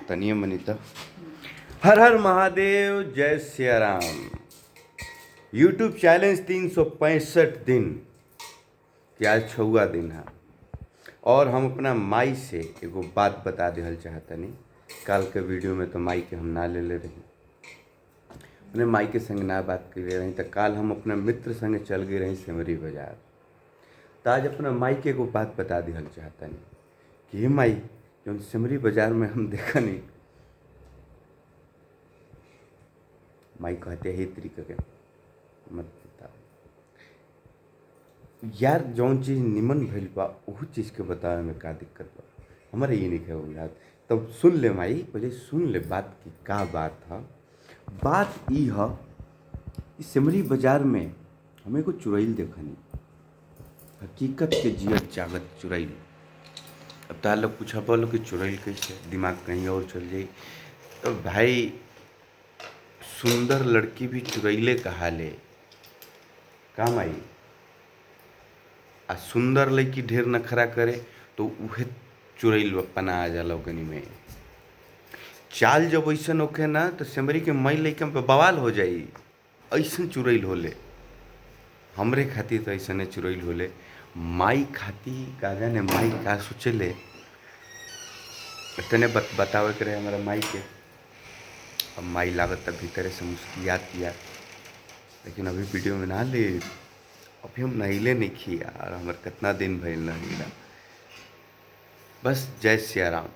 तनिए मनीता। हर हर महादेव, जय Siya Ram. YouTube challenge 365 दिन कि आज 6वां दिन है और हम अपना माई से एगो बात बता देहल चाहतनी। कल के वीडियो में तो माई के हम ना ले रही, अपने माई के संग ना बात कर रही, तो कल हम अपना मित्र संग चल गए रही सिमरी बाजार। तो आज अपना माई के एगो बात बता देहल चाहतनी कि हे माई, जो सिमरी बाजार में हम देखा नहीं, माई कहते ही तरीके के मत बता यार, जौन चीज़ निमन भइल बा वही चीज़ के बतावे में का दिक्कत बा। हमारे ये नहीं कहे याद, तब सुन ले माई, पहले सुन ले बात की का बात है। बात ई है कि सिमरी बाजार में हमें को चुड़ैल देखनी, हकीकत के जियत जागत चुड़ैल। अब तार लोग पूछा बोलो कि चुड़ैल कैसे, दिमाग कहीं और चल जाई। तो भाई, सुंदर लड़की भी चुड़ैले कहा ले काम आई, आ सुंदर लड़की ढेर नखरा करे तो उहे चुड़ैल पना आ जाला ओकनी में। चाल जब ऐसा होखे ना तो सिमरी के मई लइकन पे बवाल हो जाई। ऐसा चुड़ैल होले, हमरे खातिर तो ऐसा चुड़ैल होले। माई खाती का जाने माई का सोचले, इतने बतावे करे हमारा माई के। अब माई लागत तक भीतर से मुस्कियाती यार, लेकिन अभी वीडियो में ना ले, अभी हम नहिले नहीं खी यार, हमारे कितना दिन भइल नहिला। बस जय सिया राम।